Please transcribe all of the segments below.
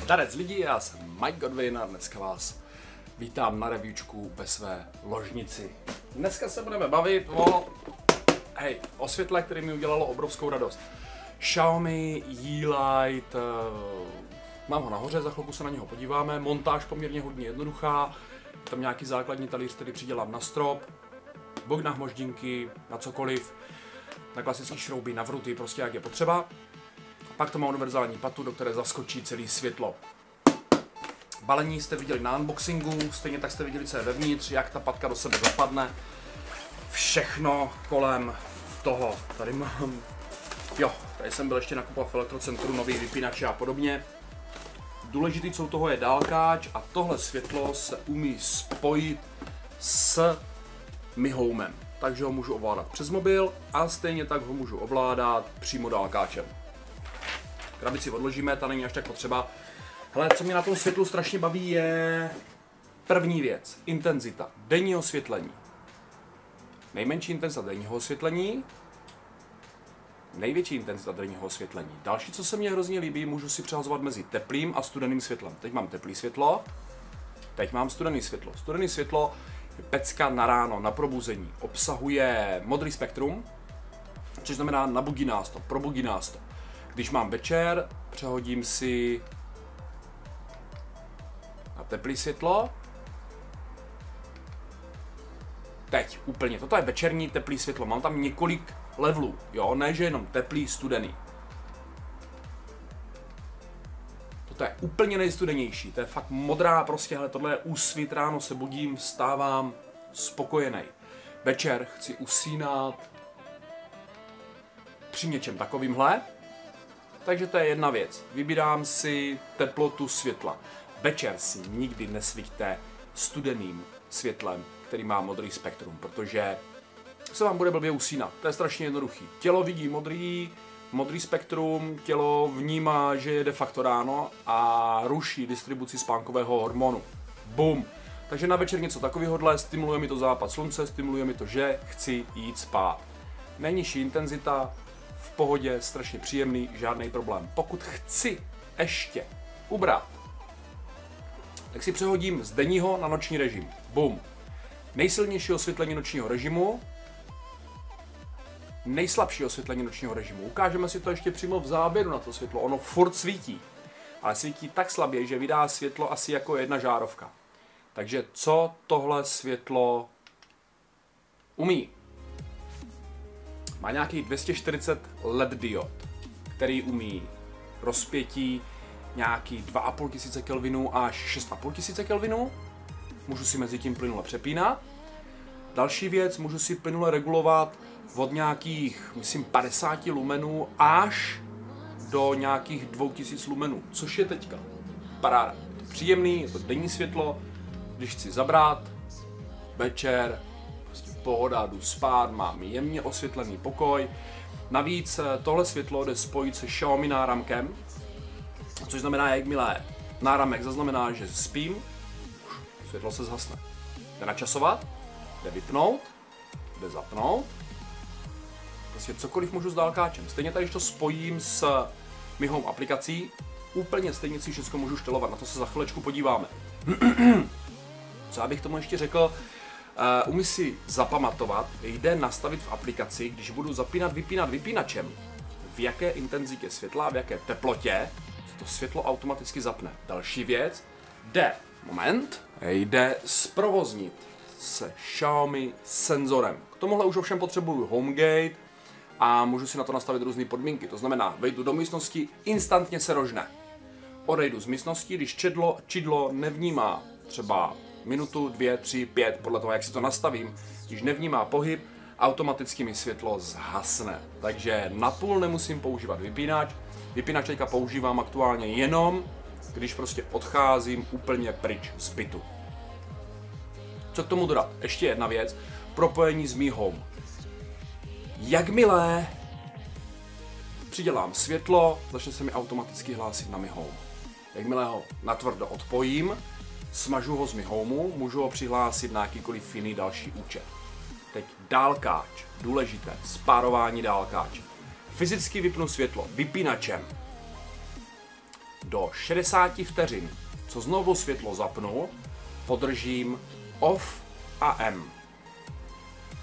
Zdarec lidi, já jsem Mike Godwin a dneska vás vítám na reviewčku ve své ložnici. Dneska se budeme bavit o světle, které mi udělalo obrovskou radost. Xiaomi Yeelight, mám ho nahoře, za chvilku se na něho podíváme. Montáž poměrně hodně jednoduchá, tam nějaký základní talíř, který přidělám na strop, bok na hmoždinky, na cokoliv, na klasické šrouby, na vruty, prostě jak je potřeba. Pak to má univerzální patu, do které zaskočí celé světlo. Balení jste viděli na unboxingu, stejně tak jste viděli, co je vevnitř, jak ta patka do sebe zapadne. Všechno kolem toho. Tady mám, tady jsem byl ještě nakupovat v Elektrocentru nový vypínač a podobně. Důležitý, co u toho je dálkáč a tohle světlo se umí spojit s Mi Homem. Takže ho můžu ovládat přes mobil a stejně tak ho můžu ovládat přímo dálkáčem. Krabici odložíme, ta není až tak potřeba. Hele, co mě na tom světlu strašně baví je první věc, intenzita, denního osvětlení. Nejmenší intenzita denního osvětlení, největší intenzita denního osvětlení. Další, co se mně hrozně líbí, můžu si přehazovat mezi teplým a studeným světlem. Teď mám teplý světlo, teď mám studený světlo. Studený světlo je pecka na ráno, na probuzení. Obsahuje modrý spektrum, což znamená nabudí nás to, probudí nás to. Když mám večer, přehodím si na teplé světlo. Teď úplně, toto je večerní teplé světlo, mám tam několik levelů, jo, ne že jenom teplý, studený. Toto je úplně nejstudenější, to je fakt modrá, prostě, hele, tohle je úsvit, ráno se budím, vstávám, spokojený. Večer chci usínat při něčem takovýmhle. Takže to je jedna věc. Vybírám si teplotu světla. Večer si nikdy nesvíťte studeným světlem, který má modrý spektrum, protože se vám bude blbě usínat. To je strašně jednoduchý. Tělo vidí modrý spektrum, tělo vnímá, že je de facto ráno a ruší distribuci spánkového hormonu. Bum. Takže na večer něco takového, stimuluje mi to západ slunce, stimuluje mi to, že chci jít spát. Nejnižší intenzita, v pohodě, strašně příjemný, žádný problém. Pokud chci ještě ubrat, tak si přehodím z denního na noční režim. Bum. Nejsilnější osvětlení nočního režimu, nejslabší osvětlení nočního režimu. Ukážeme si to ještě přímo v záběru na to světlo. Ono furt svítí, ale svítí tak slabě, že vydá světlo asi jako jedna žárovka. Takže co tohle světlo umí? Má nějaký 240 LED diod, který umí rozpětí nějaký 2500 Kelvinů až 6500 Kelvinů. Můžu si mezi tím plynule přepínat. Další věc, můžu si plynule regulovat od nějakých, myslím, 50 lumenů až do nějakých 2000 lumenů, což je teďka paráda. Je to příjemný, je to denní světlo, když chci zabrat, večer, pohoda, jdu spát, mám jemně osvětlený pokoj. Navíc tohle světlo jde spojit se Xiaomi náramkem, což znamená, jakmile náramek zaznamená, že spím, světlo se zhasne. Jde načasovat, jde vypnout, jde zapnout, prostě cokoliv můžu s dálkáčem. Stejně tak, když to spojím s Mi Home aplikací, úplně stejně si všechno můžu štelovat, na to se za chvilečku podíváme. Co já bych tomu ještě řekl, umí si zapamatovat, jde nastavit v aplikaci, když budu zapínat, vypínat vypínačem, v jaké intenzitě světla a v jaké teplotě se to světlo automaticky zapne. Další věc, jde zprovoznit se Xiaomi senzorem. K tomuhle už ovšem potřebuju HomeGate a můžu si na to nastavit různé podmínky. To znamená, vejdu do místnosti, instantně se rožne. Odejdu z místnosti, když čidlo nevnímá třeba minutu, 2, 3, 5, podle toho, jak si to nastavím. Když nevnímá pohyb, automaticky mi světlo zhasne. Takže napůl nemusím používat vypínač. Vypínač teďka používám aktuálně jenom, když prostě odcházím úplně pryč z bytu. Co k tomu dodat? Ještě jedna věc. Propojení s Mi Home. Jakmile přidělám světlo, začne se mi automaticky hlásit na Mi Home. Jakmile ho natvrdo odpojím, smažu ho z Mi Homeu, můžu ho přihlásit na jakýkoliv jiný další účet. Teď dálkáč, důležité, spárování dálkáče. Fyzicky vypnu světlo vypínačem. do 60 vteřin, co znovu světlo zapnu, podržím off a M.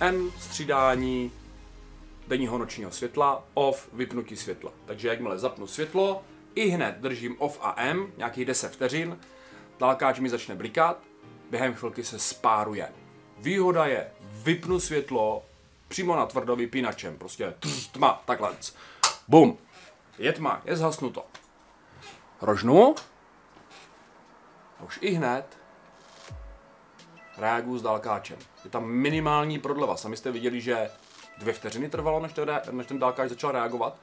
M střídání denního nočního světla, off vypnutí světla. Takže jakmile zapnu světlo, i hned držím off a M, nějakých 10 vteřin, dálkáč mi začne blikat, během chvilky se spáruje. Výhoda je, vypnu světlo přímo na tvrdo vypínačem, prostě tma, takhle. Bum, je tma, je zhasnuto. Rožnu a už i hned reaguju s dálkáčem. Je tam minimální prodleva. Sami jste viděli, že 2 vteřiny trvalo, než ten dálkáč začal reagovat.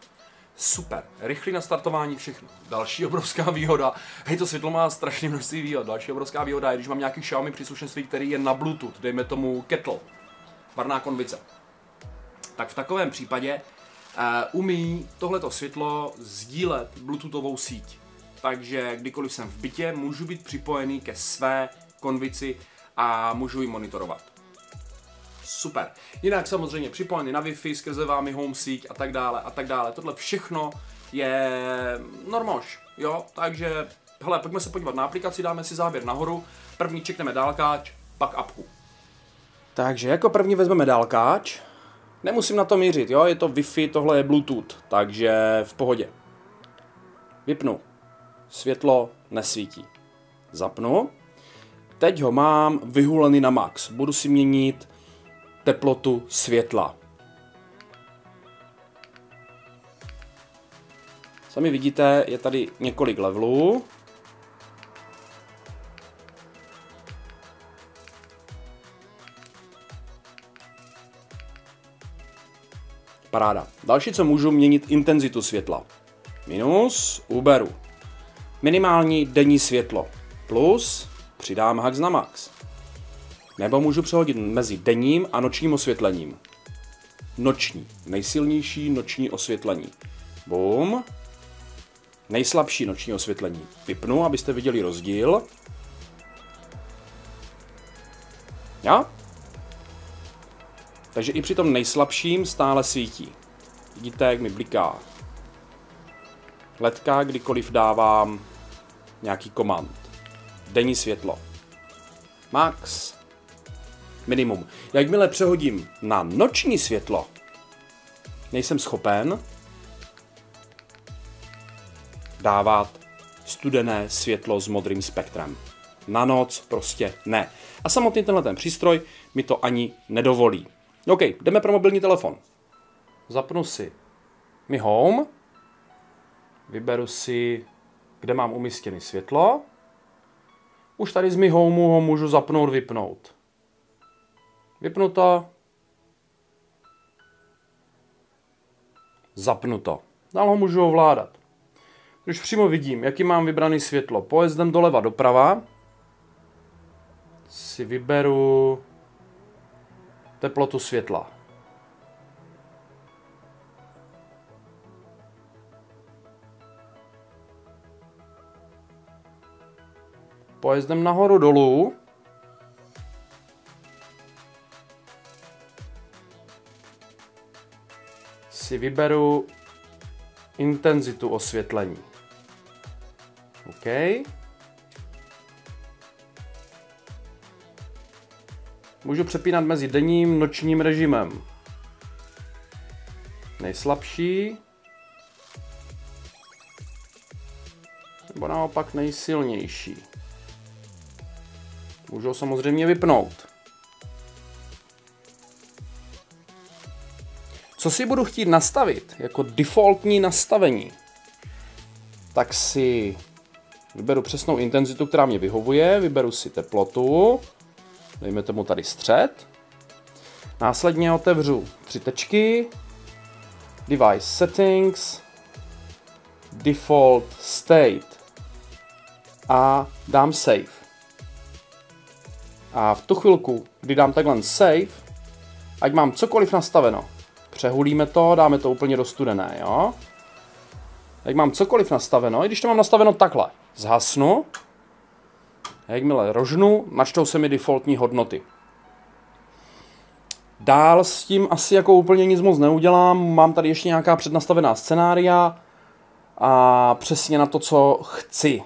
Super, rychlý nastartování, všechno. Další obrovská výhoda, hej, to světlo má strašně množství výhod. Další obrovská výhoda je, když mám nějaký Xiaomi příslušenství, který je na Bluetooth, dejme tomu kettle, parná konvice. Tak v takovém případě umí tohleto světlo sdílet bluetoothovou síť. Takže kdykoliv jsem v bytě, můžu být připojený ke své konvici a můžu ji monitorovat. Super. Jinak samozřejmě připojený na Wi-Fi, skrze vámi home síť a tak dále a tak dále. Tohle všechno je normož, jo? Takže, hele, pojďme se podívat na aplikaci, dáme si záběr nahoru. První čekneme dálkáč, pak apku. Takže jako první vezmeme dálkáč. Nemusím na to mířit, jo? Je to Wi-Fi, tohle je Bluetooth, takže v pohodě. Vypnu. Světlo nesvítí. Zapnu. Teď ho mám vyhulený na max. Budu si měnit teplotu světla. Sami vidíte, je tady několik levelů. Paráda. Další, co můžu, měnit intenzitu světla. Minus, uberu. Minimální denní světlo. Plus, přidám hax na max. Nebo můžu přehodit mezi denním a nočním osvětlením. Noční. Nejsilnější noční osvětlení. Bum. Nejslabší noční osvětlení. Vypnu, abyste viděli rozdíl. Jo? Takže i při tom nejslabším stále svítí. Vidíte, jak mi bliká ledka, kdykoliv dávám nějaký komand. Denní světlo. Max. Minimum. Jakmile přehodím na noční světlo, nejsem schopen dávat studené světlo s modrým spektrem. Na noc prostě ne. A samotný tenhle ten přístroj mi to ani nedovolí. OK, jdeme pro mobilní telefon. Zapnu si Mi Home. Vyberu si, kde mám umístěné světlo. Už tady z Mi Homeu ho můžu zapnout, vypnout. Vypnuto. Zapnuto. Dál ho můžu ovládat. Když přímo vidím, jaký mám vybraný světlo, pojezdem doleva doprava si vyberu teplotu světla. Pojezdem nahoru dolů si vyberu intenzitu osvětlení. OK. Můžu přepínat mezi denním, nočním režimem. Nejslabší. Nebo naopak nejsilnější. Můžu ho samozřejmě vypnout. Co si budu chtít nastavit jako defaultní nastavení, tak si vyberu přesnou intenzitu, která mě vyhovuje, vyberu si teplotu, dejme tomu tady střed, následně otevřu 3 tečky, Device Settings, Default State a dám Save. A v tu chvilku, kdy dám takhle Save, ať mám cokoliv nastaveno, přehulíme to, dáme to úplně do studené, jo? Jak mám cokoliv nastaveno, i když to mám nastaveno takhle, zhasnu, a jakmile rožnu, načtou se mi defaultní hodnoty. Dál s tím asi jako úplně nic moc neudělám, mám tady ještě nějaká přednastavená scénária a přesně na to, co chci.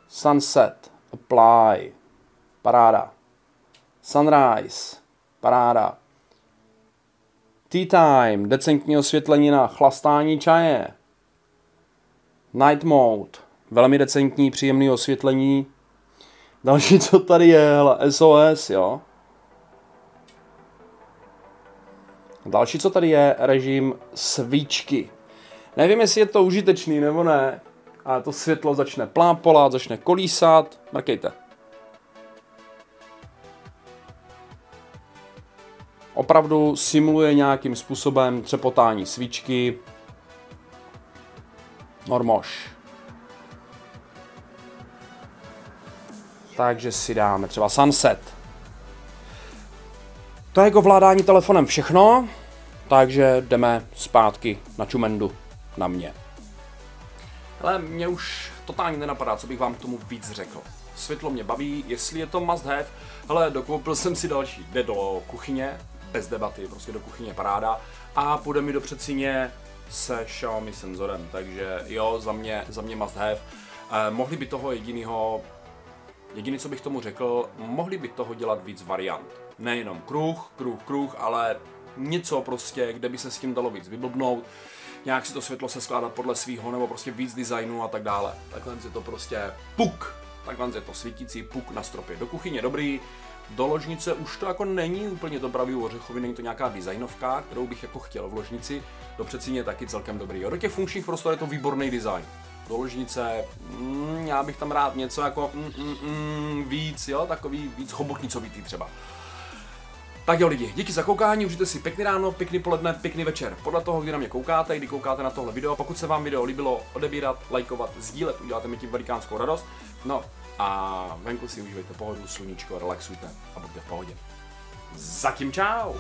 Sunset, apply, paráda. Sunrise, paráda. Tea time, decentní osvětlení na chlastání čaje. Night mode, velmi decentní, příjemný osvětlení. Další, co tady je, hele, SOS, jo. Další, co tady je, režim svíčky. Nevím, jestli je to užitečný nebo ne, ale to světlo začne plápolat, začne kolísat. Mrkejte. Opravdu simuluje nějakým způsobem třepotání svíčky. Normož. Takže si dáme třeba sunset. To je k ovládání telefonem všechno, takže jdeme zpátky na čumendu, na mě. Ale mě už totálně nenapadá, co bych vám k tomu víc řekl. Světlo mě baví, jestli je to must have. Hele, dokoupil jsem si další. Jde do kuchyně, bez debaty, prostě do kuchyně paráda. A půjde mi do předsíně se Xiaomi senzorem, takže jo, za mě must have. Mohli by toho jediný, co bych tomu řekl, mohli by toho dělat víc variant. Nejenom kruh, ale něco prostě, kde by se s tím dalo víc vyblbnout. Nějak si to světlo se skládat podle svýho, nebo prostě víc designu a tak dále. Takhle je to prostě puk. Takhle je to svítící puk na stropě. Do kuchyně dobrý, do ložnice už to jako není úplně to pravý ořechový, není to nějaká designovka, kterou bych jako chtěl v ložnici. Do předsíně je taky celkem dobrý. Jo, do těch funkčních prostor je to výborný design. Do ložnice, já bych tam rád něco jako víc, jo, takový víc hobotnicovitý třeba. Tak jo lidi, díky za koukání, užijte si pěkný ráno, pěkný poledne, pěkný večer. Podle toho, kdy na mě koukáte, kdy koukáte na tohle video, pokud se vám video líbilo, odebírat, lajkovat, sdílet, uděláte mi tím velikánskou radost. No a venku si užívejte pohodu, sluníčko, relaxujte a buďte v pohodě. Zatím čau!